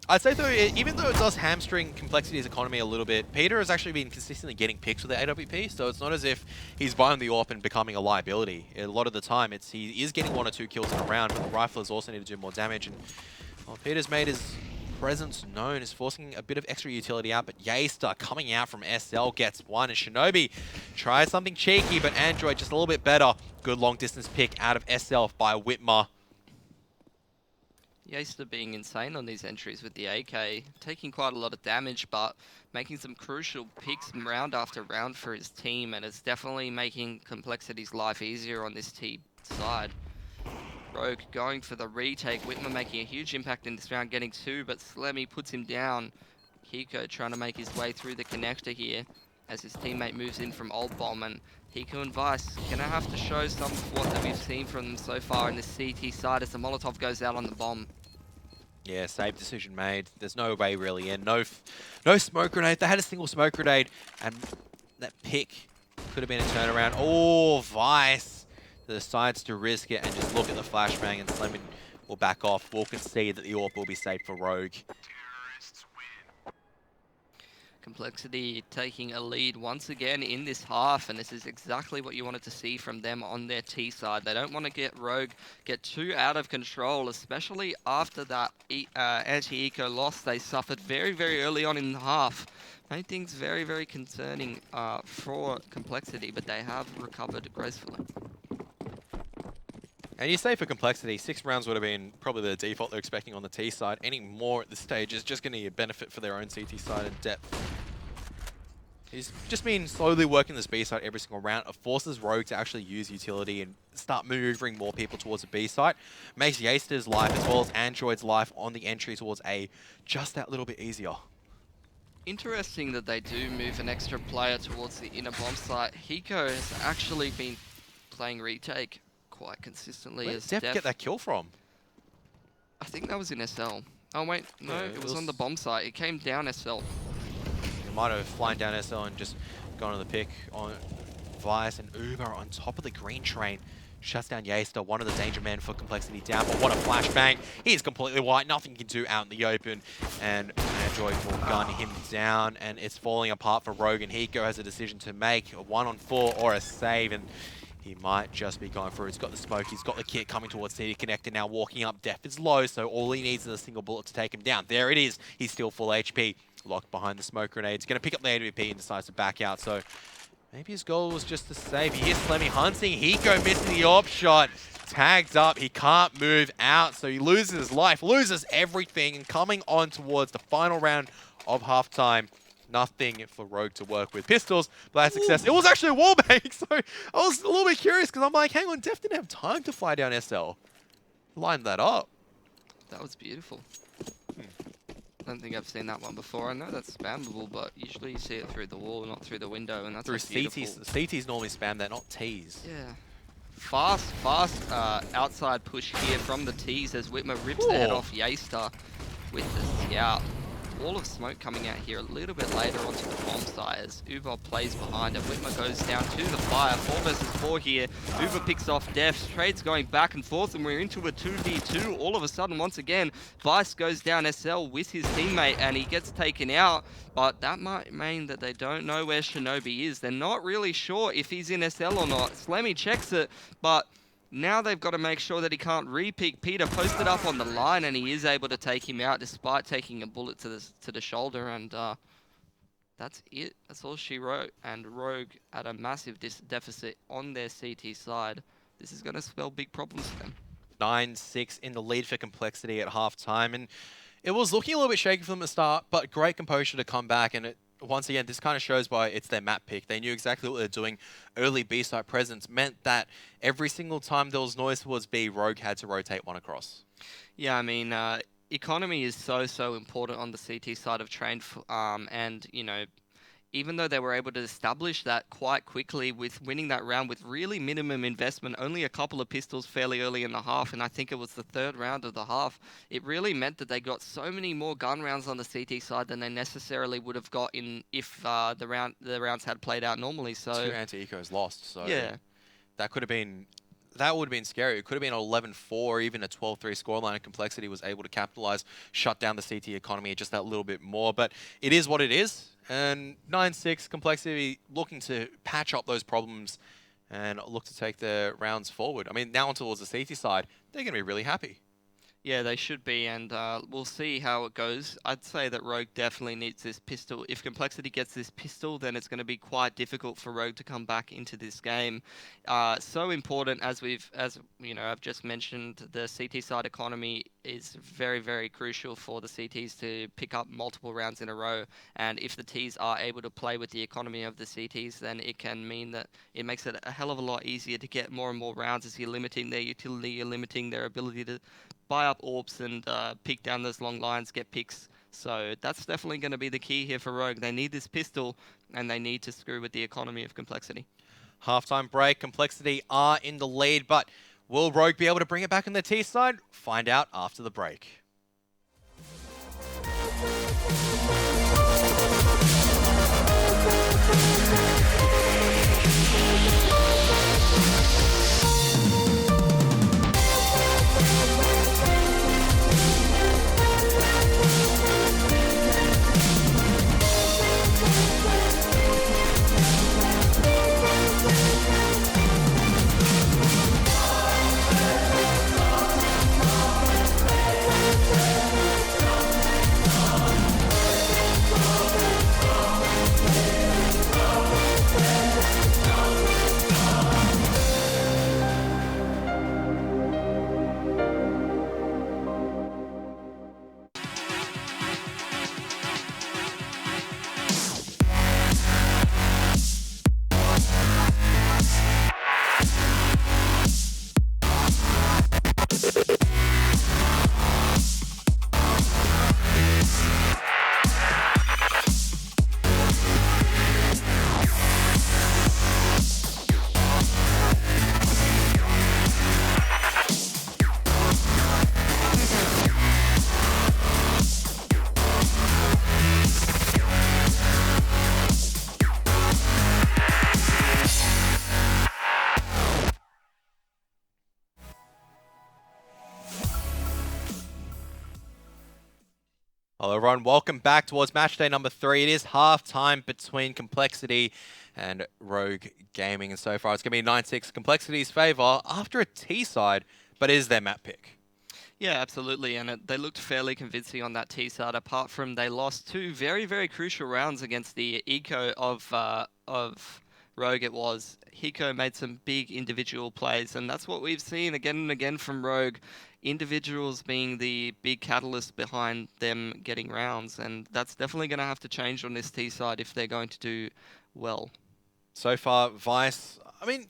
I'd say though, even though it does hamstring compLexity's economy a little bit, Peter has actually been consistently getting picks with the AWP, so it's not as if he's buying the AWP and becoming a liability. A lot of the time, he is getting 1 or 2 kills in a round, but the riflers also need to do more damage. And well, Peter's made his presence known, is forcing a bit of extra utility out, but Yasta coming out from SL gets 1, and Shinobi tries something cheeky, but Android just a little bit better. Good long distance pick out of SL by Whitmer. Yasta being insane on these entries with the AK, taking quite a lot of damage, but making some crucial picks round after round for his team, and it's definitely making compLexity's life easier on this T side. Rogue going for the retake. Whitmer making a huge impact in this round, getting 2, but Slemmy puts him down. Hiko trying to make his way through the connector here as his teammate moves in from Old Bomb, and Hiko and Vice gonna have to show some of what that we've seen from them so far in the CT side as the Molotov goes out on the bomb. Yeah, safe decision made. There's no way really in. No smoke grenade. They had a single smoke grenade, and that pick could have been a turnaround. Oh, Vice decides to risk it and just look at the flashbang, and Slemmy will back off. We'll concede that the AWP will be safe for Rogue. compLexity taking a lead once again in this half, and this is exactly what you wanted to see from them on their T side. They don't want to get Rogue get too out of control, especially after that anti-eco loss they suffered very, very early on in the half. Made things very, very concerning for compLexity, but they have recovered gracefully. And you say for compLexity, 6 rounds would have been probably the default they're expecting on the T side. Any more at this stage is just going to be a benefit for their own CT side and depth. He's just been slowly working this B side every single round. It forces Rogue to actually use utility and start maneuvering more people towards the B side. Makes Yaster's life as well as Android's life on the entry towards A just that little bit easier. Interesting that they do move an extra player towards the inner bomb site. Hiko has actually been playing retake quite consistently. Where As did Def get that kill from? I think that was in SL. Oh wait, no, Yeah, it was on the bomb site. It came down SL. He might have flown down SL and just gone to the pick on Vice, and Uber on top of the green train. Shuts down Yaster, one of the danger men for compLexity down, but what a flashbang. He's completely white, nothing he can do out in the open, and Android will gun him down, and it's falling apart for Rogue, and Hiko has a decision to make, a 1-on-4 or a save, and he might just be going for it. He's got the smoke, he's got the kit coming towards CD Connector now, walking up. Def is low, so all he needs is a single bullet to take him down. There it is, he's still full HP. Locked behind the smoke grenade. He's going to pick up the AWP and decides to back out, so maybe his goal was just to save. He is Slemmy hunting. Hiko missing the AWP shot. Tagged up. He can't move out, so he loses his life, loses everything, and coming on towards the final round of halftime. Nothing for Rogue to work with. Pistols, but that's success. It was actually a wallbang, so I was a little bit curious because I'm like, hang on, Def didn't have time to fly down SL. Lined that up. That was beautiful. I don't think I've seen that one before. I know that's spammable, but usually you see it through the wall, not through the window, and that's Through beautiful. CTs normally spam that, not Ts. Yeah. Fast outside push here from the Ts as Whitmer rips the head off Yaster with the scout. Wall of smoke coming out here a little bit later onto the bomb site as Uber plays behind it. Whitmer goes down to the fire. 4 versus 4 here. Uber picks off Def. Trades going back and forth, and we're into a 2v2. All of a sudden, once again, Vice goes down SL with his teammate, and he gets taken out. But that might mean that they don't know where Shinobi is. They're not really sure if he's in SL or not. Slemmy checks it, but now they've got to make sure that he can't re-peek. Peter posted up on the line, and he is able to take him out despite taking a bullet to the shoulder, and that's it. That's all she wrote. And Rogue at a massive deficit on their CT side. This is going to spell big problems for them. 9-6 in the lead for compLexity at halftime, and it was looking a little bit shaky for them at the start, but great composure to come back, and once again, this kind of shows why it's their map pick. They knew exactly what they're doing. Early B-side presence meant that every single time there was noise towards B, Rogue had to rotate one across. Yeah, I mean, economy is so important on the CT side of Train, and, you know, even though they were able to establish that quite quickly with winning that round with really minimum investment, only a couple of pistols fairly early in the half, and I think it was the 3rd round of the half, it really meant that they got so many more gun rounds on the CT side than they necessarily would have got if the rounds had played out normally. So 2 anti-ecos lost, so yeah, that would have been scary. It could have been an 11-4, even a 12-3 scoreline, and compLexity was able to capitalize, shut down the CT economy just that little bit more. But it is what it is. And 9-6, compLexity looking to patch up those problems and look to take their rounds forward. I mean, now on towards the CT side, they're going to be really happy. Yeah, they should be, and we'll see how it goes. I'd say that Rogue definitely needs this pistol. If Complexity gets this pistol, then it's going to be quite difficult for Rogue to come back into this game. So important, as you know, I've just mentioned, the CT side economy is very, very crucial for the CTs to pick up multiple rounds in a row. And if the Ts are able to play with the economy of the CTs, then it can mean that it makes it a hell of a lot easier to get more and more rounds as you're limiting their utility, you're limiting their ability to buy up orbs and pick down those long lines, get picks. So that's definitely going to be the key here for Rogue. They need this pistol, and they need to screw with the economy of Complexity. Halftime break, Complexity are in the lead, but will Rogue be able to bring it back on the T side? Find out after the break. Hello everyone, welcome back towards match day number 3. It is half-time between Complexity and Rogue Gaming, and so far it's going to be 9-6 Complexity's favour after a T-side, but it is their map pick. Yeah, absolutely, and they looked fairly convincing on that T side. Apart from they lost 2 very, very crucial rounds against the eco of Rogue. It was Hiko made some big individual plays, and that's what we've seen again and again from Rogue. Individuals being the big catalyst behind them getting rounds, and that's definitely going to have to change on this T side if they're going to do well. So far, Vice, I mean,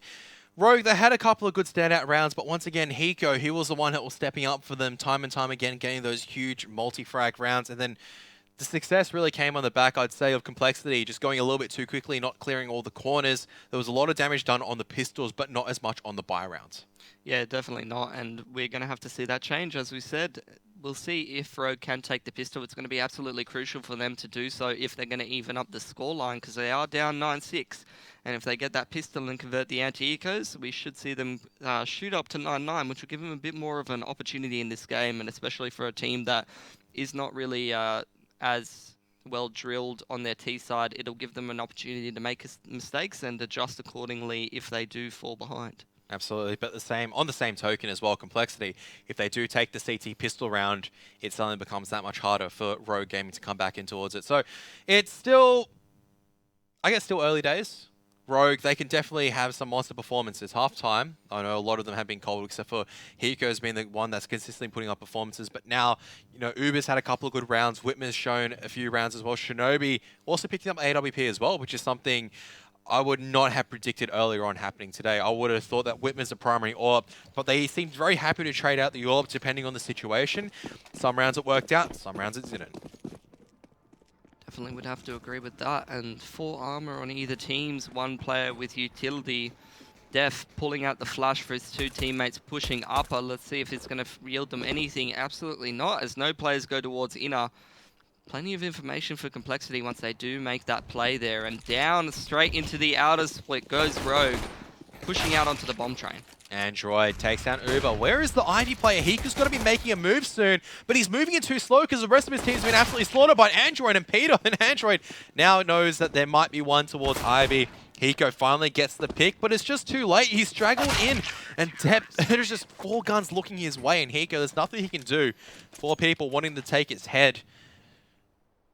Rogue, they had a couple of good standout rounds, but once again, Hiko, he was the one that was stepping up for them time and time again, getting those huge multi-frag rounds, and then the success really came on the back, I'd say, of Complexity, just going a little bit too quickly, not clearing all the corners. There was a lot of damage done on the pistols, but not as much on the buy rounds. Yeah, definitely not, and we're going to have to see that change, as we said. We'll see if Rogue can take the pistol. It's going to be absolutely crucial for them to do so if they're going to even up the scoreline, because they are down 9-6. And if they get that pistol and convert the anti-ecos, we should see them shoot up to 9-9, which will give them a bit more of an opportunity in this game, and especially for a team that is not really as well drilled on their T side, it'll give them an opportunity to make mistakes and adjust accordingly if they do fall behind. Absolutely, but on the same token as well, Complexity, if they do take the CT pistol round, it suddenly becomes that much harder for Rogue Gaming to come back in towards it. So it's still, I guess, still early days. Rogue, they can definitely have some monster performances. Half-time, I know a lot of them have been cold, except for Hiko's been the one that's consistently putting up performances. But now, you know, Uber's had a couple of good rounds. Whitmer's shown a few rounds as well. Shinobi also picking up AWP as well, which is something I would not have predicted earlier on happening today. I would have thought that Whitmer's a primary AWP, but they seemed very happy to trade out the AWP depending on the situation. Some rounds it worked out, some rounds it didn't. Definitely would have to agree with that. And 4 armor on either teams, 1 player with utility. Def pulling out the flash for his 2 teammates, pushing upper. Let's see if it's going to yield them anything. Absolutely not, as no players go towards inner. Plenty of information for Complexity once they do make that play there. And down straight into the outer split goes Rogue, pushing out onto the bomb train. Android takes down Uber. Where is the Ivy player? Hiko's got to be making a move soon, but he's moving it too slow because the rest of his team's been absolutely slaughtered by Android and Peter. And Android now knows that there might be one towards Ivy. Hiko finally gets the pick, but it's just too late. He's straggled in, and there's just 4 guns looking his way, and Hiko, there's nothing he can do. 4 people wanting to take his head.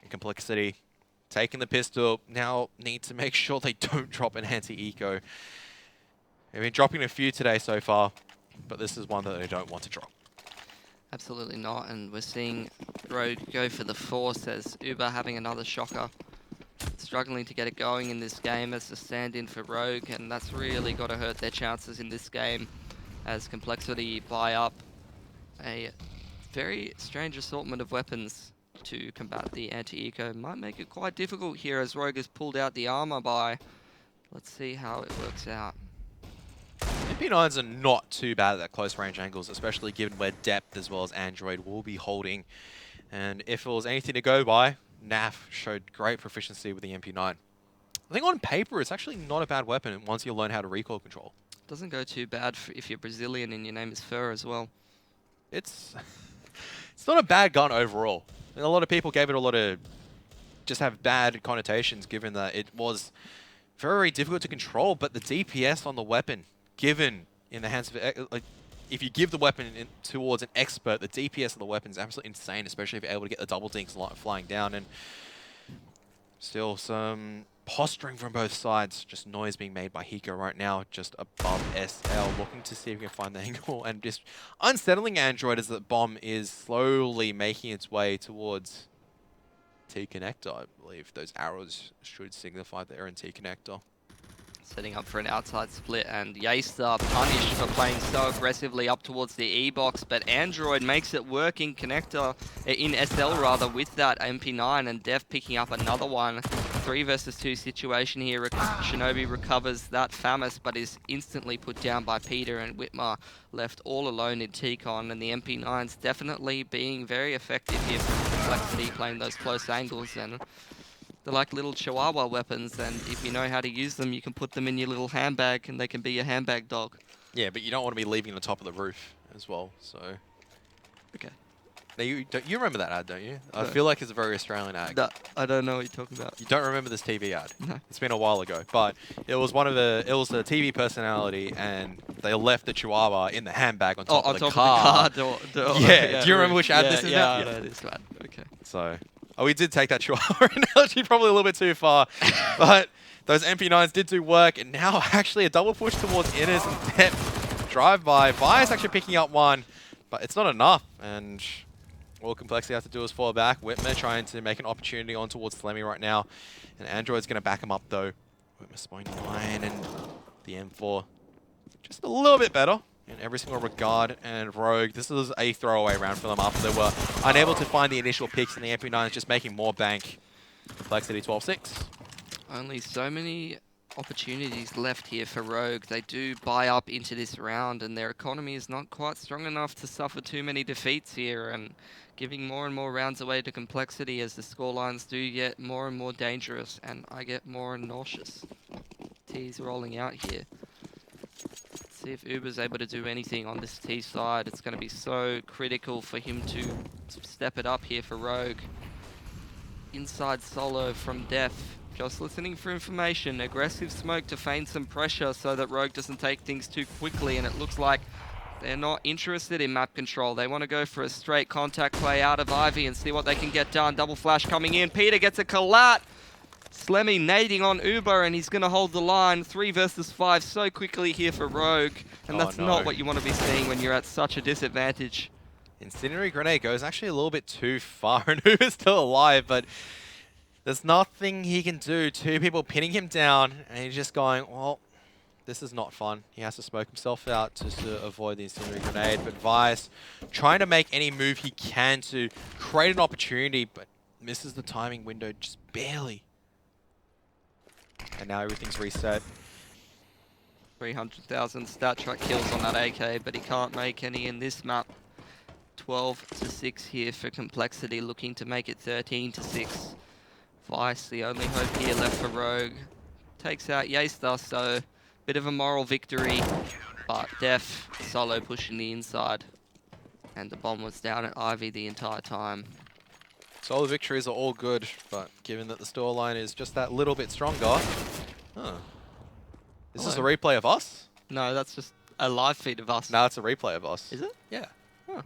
And compLexity taking the pistol, now need to make sure they don't drop an anti-eco. They've been dropping a few today so far, but this is one that they don't want to drop. Absolutely not, and we're seeing Rogue go for the force as Uber having another shocker. Struggling to get it going in this game as a stand-in for Rogue, and that's really got to hurt their chances in this game as compLexity buy up a very strange assortment of weapons to combat the anti-eco. Might make it quite difficult here as Rogue has pulled out the armor buy. Let's see how it works out. MP9s are not too bad at that close range angles, especially given where depth as well as Android will be holding. And if it was anything to go by, NAF showed great proficiency with the MP9. I think on paper, it's actually not a bad weapon once you learn how to recoil control. Doesn't go too bad if you're Brazilian and your name is Fur as well. It's not a bad gun overall. And a lot of people gave it a lot of just have bad connotations, given that it was very difficult to control. But the DPS on the weapon, given in the hands of like, if you give the weapon towards an expert, the DPS of the weapon is absolutely insane, especially if you're able to get the double dinks flying down. And still some posturing from both sides. Just noise being made by Hiko right now, just above SL, looking to see if we can find the angle. And just unsettling Android as the bomb is slowly making its way towards T-connector. I believe those arrows should signify they're in T-connector. Setting up for an outside split, and Yeaster punished for playing so aggressively up towards the E-box, but Android makes it work in connector, in SL rather, with that MP9, and Def picking up another one. 3 versus 2 situation here. Shinobi recovers that FAMAS, but is instantly put down by Peter, and Whitmer left all alone in T-Con, and the MP9's definitely being very effective here for compLexity, playing those close angles, and they're like little chihuahua weapons, and if you know how to use them, you can put them in your little handbag, and they can be your handbag dog. Yeah, but you don't want to be leaving the top of the roof as well, so... Okay. Now you remember that ad, don't you? No. I feel like it's a very Australian ad. No, I don't know what you're talking about. You don't remember this TV ad? No. It's been a while ago, but it was it was a TV personality, and they left the chihuahua in the handbag on top of the car. Yeah, do you remember which ad this is? Yeah, I know this one. Okay. So... Oh, we did take that chihuahua analogy probably a little bit too far, but those MP9s did do work, and now actually a double push towards Inners and depth drive by. Vi's actually picking up one, but it's not enough, and all compLexity has to do is fall back. Whitmer trying to make an opportunity on towards Slemmy right now, and Android's going to back him up though. Whitmer spawning 9 and the M4 just a little bit better in every single regard, and Rogue, this is a throwaway round for them after they were unable to find the initial picks, and the MP9 is just making more bank. compLexity 12-6. Only so many opportunities left here for Rogue. They do buy up into this round, and their economy is not quite strong enough to suffer too many defeats here, and giving more and more rounds away to compLexity as the scorelines do get more and more dangerous, and I get more nauseous. T's rolling out here. See if Uber's able to do anything on this T side. It's going to be so critical for him to step it up here for Rogue. Inside solo from Def. Just listening for information. Aggressive smoke to feign some pressure so that Rogue doesn't take things too quickly, and it looks like they're not interested in map control. They want to go for a straight contact play out of Ivy and see what they can get done. Double flash coming in. Peter gets a collat. Slemmy nading on Uber, and he's going to hold the line. 3 versus 5 so quickly here for Rogue. And that's not what you want to be seeing when you're at such a disadvantage. Incendiary Grenade goes actually a little bit too far, and Uber's still alive, but there's nothing he can do. 2 people pinning him down, and he's just going, well, this is not fun. He has to smoke himself out to avoid the Incendiary Grenade, but Vice trying to make any move he can to create an opportunity, but misses the timing window just barely. And now everything's reset. 300,000 stat track kills on that AK, but he can't make any in this map. 12-6 here for compLexity, looking to make it 13-6. Vice, the only hope here left for Rogue. Takes out Yeaster, so bit of a moral victory, but Def solo pushing the inside. And the bomb was down at Ivy the entire time. Solo victories are all good, but given that the scoreline is just that little bit stronger... Huh. Is this a Hello. replay of us? No, that's just a live feed of us. No, it's a replay of us. Is it? Yeah. Huh.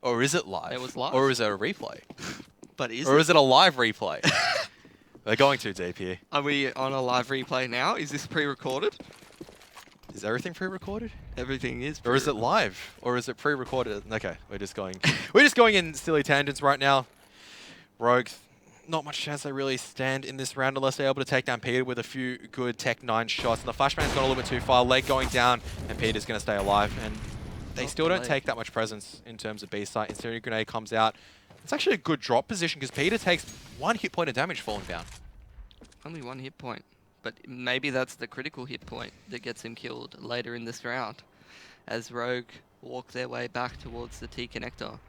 Or is it live? It was live. Or is it a replay? But is Or it? is it a live replay? We're going too deep here. Are we on a live replay now? Is this pre-recorded? Is everything pre-recorded? Everything is. Or is it live? Or is it pre-recorded? Okay, we're just going in silly tangents right now. Rogue, not much chance they really stand in this round unless they're able to take down Peter with a few good Tech 9 shots. And the flashbang's gone a little bit too far. Leg going down, and Peter's going to stay alive. And they still don't take that much presence in terms of B site. Incendiary Grenade comes out. It's actually a good drop position because Peter takes 1 hit point of damage falling down. Only 1 hit point. But maybe that's the critical hit point that gets him killed later in this round. As Rogue walk their way back towards the T connector.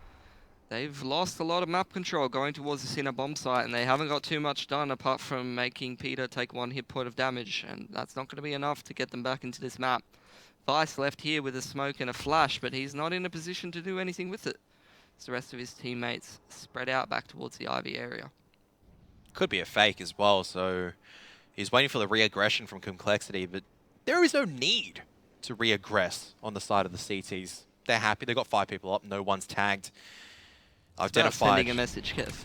They've lost a lot of map control going towards the center bomb site, and they haven't got too much done apart from making Peter take 1 hit point of damage, and that's not going to be enough to get them back into this map. Vice left here with a smoke and a flash, but he's not in a position to do anything with it. As the rest of his teammates spread out back towards the Ivy area. Could be a fake as well, so he's waiting for the re-aggression from compLexity, but there is no need to re-aggress on the side of the CTs. They're happy. They've got 5 people up. No one's tagged. Identified. Sending a message, Kev.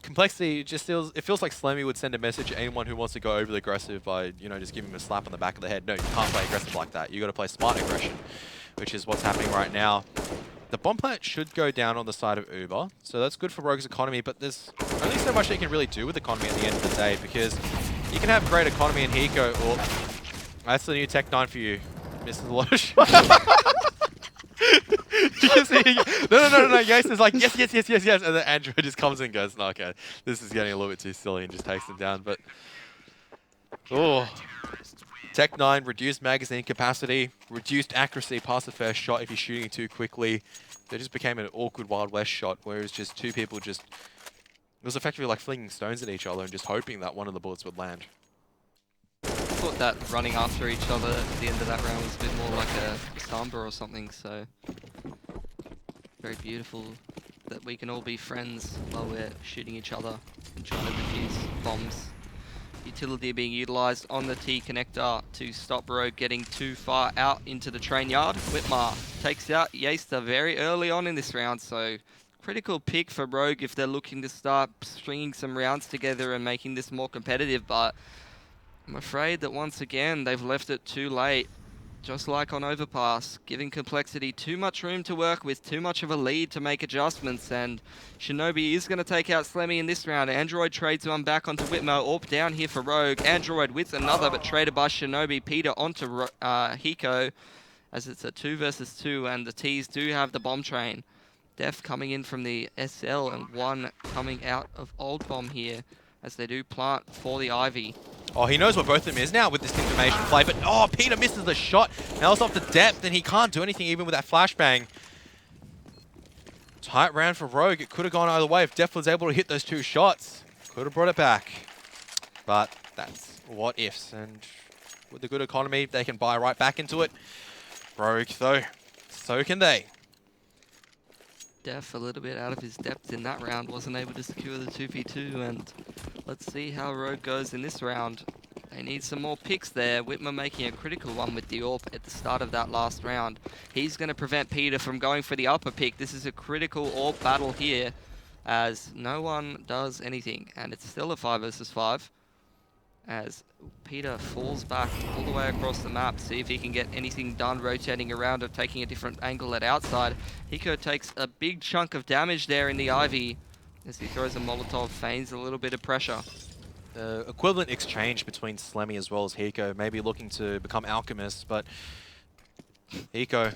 compLexity just feels like Slemmy would send a message to anyone who wants to go overly aggressive by, just giving him a slap on the back of the head. No, you can't play aggressive like that. You got to play smart aggression, which is what's happening right now. The bomb plant should go down on the side of Uber, so that's good for Rogue's economy, but there's only so much they can really do with economy at the end of the day, because you can have great economy in Hiko, or that's the new Tech 9 for you. Misses a lot of shots. No. Yace is like, yes, and then Andrew just comes in and goes, no, okay, this is getting a little bit too silly, and just takes them down, but... Oh. Tech 9, reduced magazine capacity, reduced accuracy past the first shot if you're shooting too quickly. It just became an awkward Wild West shot, where it was just 2 people just... It was effectively like flinging stones at each other and just hoping that one of the bullets would land. I thought that running after each other at the end of that round was a bit more like a samba or something, so... Very beautiful that we can all be friends while we're shooting each other and trying to defuse bombs. Utility being utilized on the T connector to stop Rogue getting too far out into the train yard. Whitmar takes out Yaster very early on in this round, so critical pick for Rogue if they're looking to start stringing some rounds together and making this more competitive, but I'm afraid that once again they've left it too late. Just like on Overpass, giving compLexity too much room to work with, too much of a lead to make adjustments, and Shinobi is going to take out Slemmy in this round. Android trades one back onto Whitmo, AWP down here for Rogue. Android with another, but traded by Shinobi. Peter onto Hiko, as it's a 2 versus 2, and the T's do have the bomb train. Def coming in from the SL, and 1 coming out of Old Bomb here, as they do plant for the Ivy. Oh, he knows what both of them is now with this information play, but oh, Peter misses the shot. Now it's off the depth, and he can't do anything even with that flashbang. Tight round for Rogue. It could have gone either way if Def was able to hit those 2 shots. Could have brought it back. But that's what ifs, and with the good economy, they can buy right back into it. Rogue, though, so can they. Def a little bit out of his depth in that round, wasn't able to secure the 2v2, and let's see how Rogue goes in this round. They need some more picks there. Whitmer making a critical one with the AWP at the start of that last round. He's going to prevent Peter from going for the upper pick. This is a critical AWP battle here, as no one does anything, and it's still a 5 versus 5. As Peter falls back all the way across the map, see if he can get anything done rotating around or taking a different angle at outside. Hiko takes a big chunk of damage there in the Ivy as he throws a Molotov, feigns a little bit of pressure. Equivalent exchange between Slemmy as well as Hiko, maybe looking to become alchemists, but Hiko,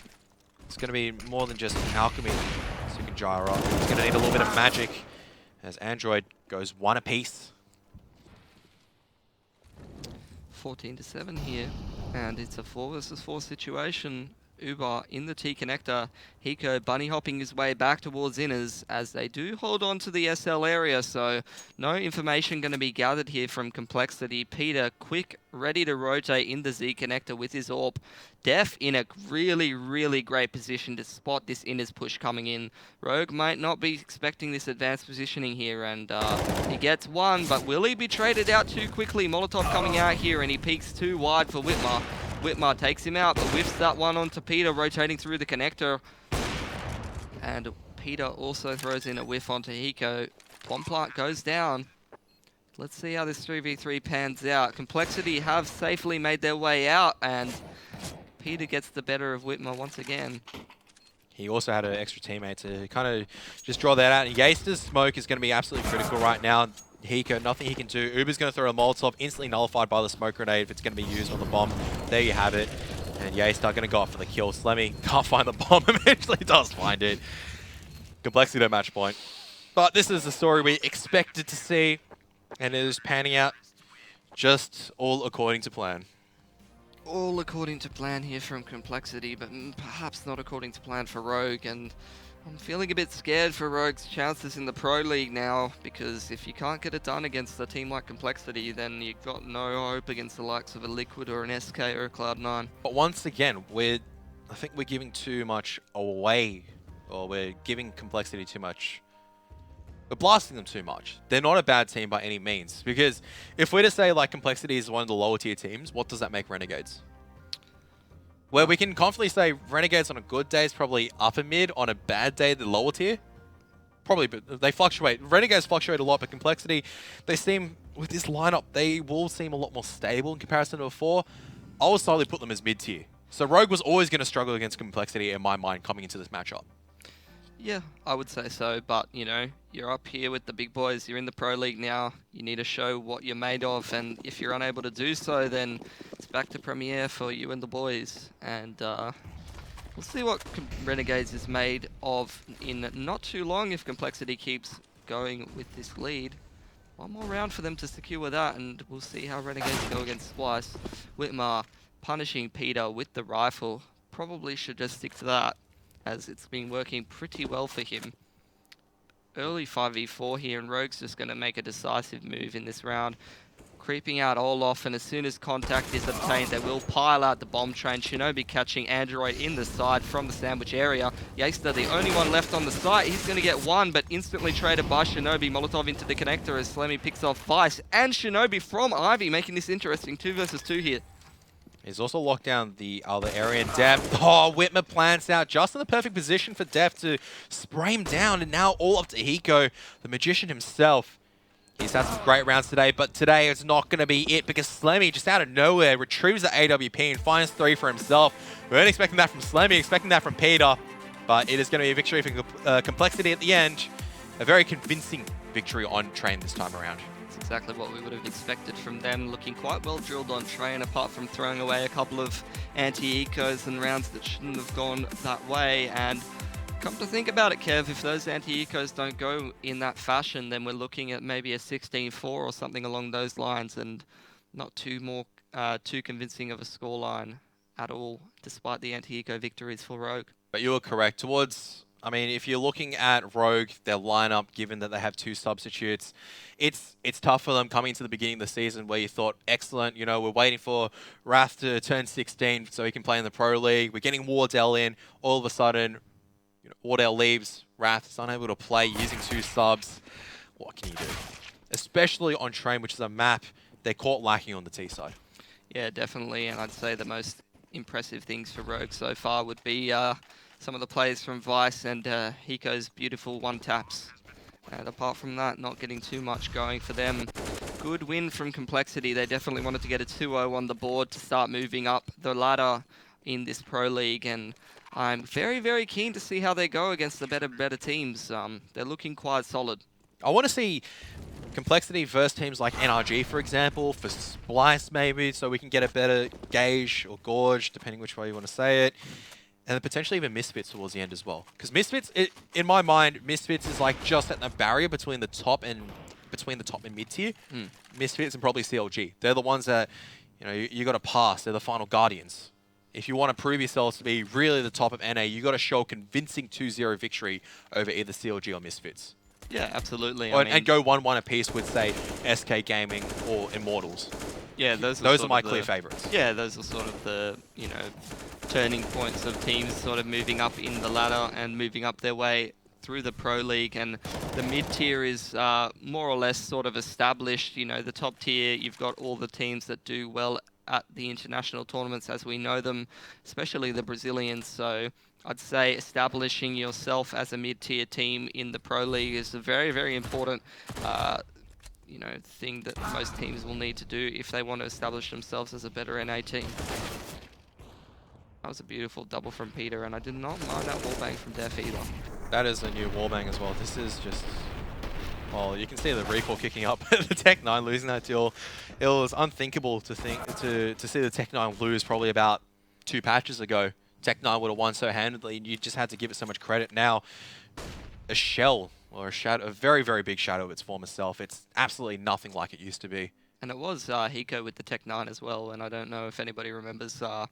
it's going to be more than just alchemy. So you can gyre up. It's going to need a little bit of magic as Android goes 1 apiece. 14-7 here, and it's a 4 versus 4 situation. Uber in the T connector. Hiko bunny hopping his way back towards inners as they do hold on to the SL area, so no information going to be gathered here from compLexity. Peter, quick, ready to rotate in the Z connector with his AWP. Def in a really, really great position to spot this inners push coming in. Rogue might not be expecting this advanced positioning here, and he gets one, but will he be traded out too quickly? Molotov coming out here, and he peeks too wide for Whitmer. Whitmer takes him out, but whiffs that one onto Peter, rotating through the connector. And Peter also throws in a whiff onto Hiko. Bomb plant goes down. Let's see how this 3v3 pans out. compLexity have safely made their way out, and Peter gets the better of Whitmer once again. He also had an extra teammate to kind of just draw that out. And Yaster's smoke is going to be absolutely critical right now. Hiko, nothing he can do. Uber's going to throw a Molotov, instantly nullified by the smoke grenade if it's going to be used on the bomb. There you have it. And Yaster going to go up for the kill. Slemmy can't find the bomb, eventually does find it. compLexity no match point. But this is the story we expected to see, and it is panning out just all according to plan. All according to plan here from compLexity, but perhaps not according to plan for Rogue, and I'm feeling a bit scared for Rogue's chances in the Pro League now, because if you can't get it done against a team like compLexity, then you've got no hope against the likes of a Liquid or an SK or a Cloud9. But once again, I think we're giving too much away, or we're giving compLexity too much. We're blasting them too much. They're not a bad team by any means, because if we're to say like compLexity is one of the lower tier teams, what does that make Renegades? Where we can confidently say Renegades on a good day is probably upper mid, on a bad day the lower tier. Probably, but they fluctuate. Renegades fluctuate a lot, but compLexity, they seem, with this lineup, they will seem a lot more stable in comparison to before. I would solely put them as mid tier. So Rogue was always going to struggle against compLexity in my mind coming into this matchup. Yeah, I would say so, but you know, you're up here with the big boys, you're in the Pro League now, you need to show what you're made of, and if you're unable to do so, then it's back to Premiere for you and the boys, and we'll see what Renegades is made of in not too long if compLexity keeps going with this lead. One more round for them to secure that, and we'll see how Renegades go against Splice. Whitmer punishing Peter with the rifle, probably should just stick to that, as it's been working pretty well for him. Early 5v4 here, and Rogue's just going to make a decisive move in this round. Creeping out Olaf, and as soon as contact is obtained, they will pile out the bomb train. Shinobi catching Android in the side from the sandwich area. Yaster, the only one left on the site. He's going to get one, but instantly traded by Shinobi. Molotov into the connector as Slemmy picks off Vice and Shinobi from Ivy, making this interesting. 2 versus 2 here. He's also locked down the other area in Def. Oh, Whitmer plants out just in the perfect position for Def to spray him down, and now all up to Hiko, the magician himself. He's had some great rounds today, but today it's not going to be it, because Slemmy just out of nowhere retrieves the AWP and finds 3 for himself. We weren't expecting that from Slemmy, expecting that from Peter, but it is going to be a victory for compLexity at the end. A very convincing victory on Train this time around. Exactly what we would have expected from them, looking quite well drilled on Train, apart from throwing away a couple of anti-ecos and rounds that shouldn't have gone that way. And come to think about it, Kev, if those anti-ecos don't go in that fashion, then we're looking at maybe a 16-4 or something along those lines, and not too convincing of a scoreline at all, despite the anti-eco victories for Rogue. But you were correct. I mean, if you're looking at Rogue, their lineup, given that they have 2 substitutes, it's tough for them coming into the beginning of the season where you thought, excellent, you know, we're waiting for Wrath to turn 16 so he can play in the Pro League. We're getting Wardell in. All of a sudden, you know, Wardell leaves. Wrath is unable to play using 2 subs. What can you do? Especially on Train, which is a map they're caught lacking on the T side. Yeah, definitely, and I'd say the most impressive things for Rogue so far would be some of the plays from Vice and Hiko's beautiful one-taps. And apart from that, not getting too much going for them. Good win from compLexity. They definitely wanted to get a 2-0 on the board to start moving up the ladder in this Pro League. And I'm very, very keen to see how they go against the better teams. They're looking quite solid. I want to see compLexity versus teams like NRG, for example, for Splice maybe, so we can get a better gauge or gorge, depending which way you want to say it. And then potentially even Misfits towards the end as well. Because Misfits, in my mind, Misfits is like just at the barrier between the top and mid tier. Misfits and probably CLG. They're the ones that, you know, you got to pass. They're the final guardians. if you want to prove yourselves to be really the top of NA, you got to show a convincing 2-0 victory over either CLG or Misfits. Yeah, absolutely. Or, I mean, and go 1-1 apiece with, say, SK Gaming or Immortals. yeah, Those are my clear favorites. Yeah, those are sort of the, you know, turning points of teams sort of moving up in the ladder and moving up their way through the Pro League. And the mid-tier is more or less sort of established. You know, the top tier, you've got all the teams that do well at the international tournaments as we know them, especially the Brazilians. So I'd say establishing yourself as a mid-tier team in the Pro League is a very, very important you know, thing that most teams will need to do if they want to establish themselves as a better NA team. That was a beautiful double from Peter, and I did not mind that wallbang from Def either. That is a new wallbang as well. This is just... Well, you can see the recoil kicking up. The Tech9 losing that duel. It was unthinkable to see the Tech9 lose probably about 2 patches ago. Tech9 would have won so handedly, and you just had to give it so much credit. Now, a shell, or a shadow, a very, very big shadow of its former self. It's absolutely nothing like it used to be. And it was Hiko with the Tech9 as well, and I don't know if anybody remembers a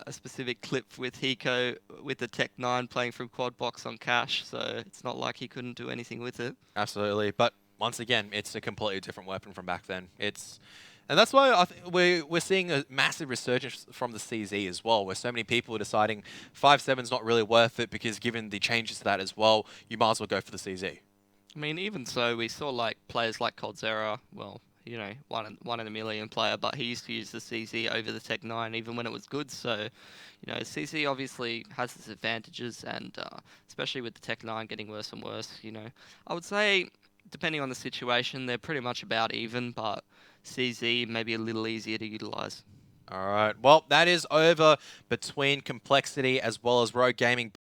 specific clip with Hiko with the Tech9 playing from quad box on Cash, so it's not like he couldn't do anything with it. Absolutely, but once again, it's a completely different weapon from back then. And that's why I think we're seeing a massive resurgence from the CZ as well, where so many people are deciding 5.7's not really worth it because given the changes to that as well, you might as well go for the CZ. I mean, even so, we saw like players like Coldzera, well, you know, one in a million player, but he used to use the CZ over the Tech9 even when it was good. So, you know, CZ obviously has its advantages, and especially with the Tech9 getting worse and worse, you know, I would say depending on the situation, they're pretty much about even, but CZ may be a little easier to utilize. All right, well, that is over between compLexity as well as Rogue Gaming.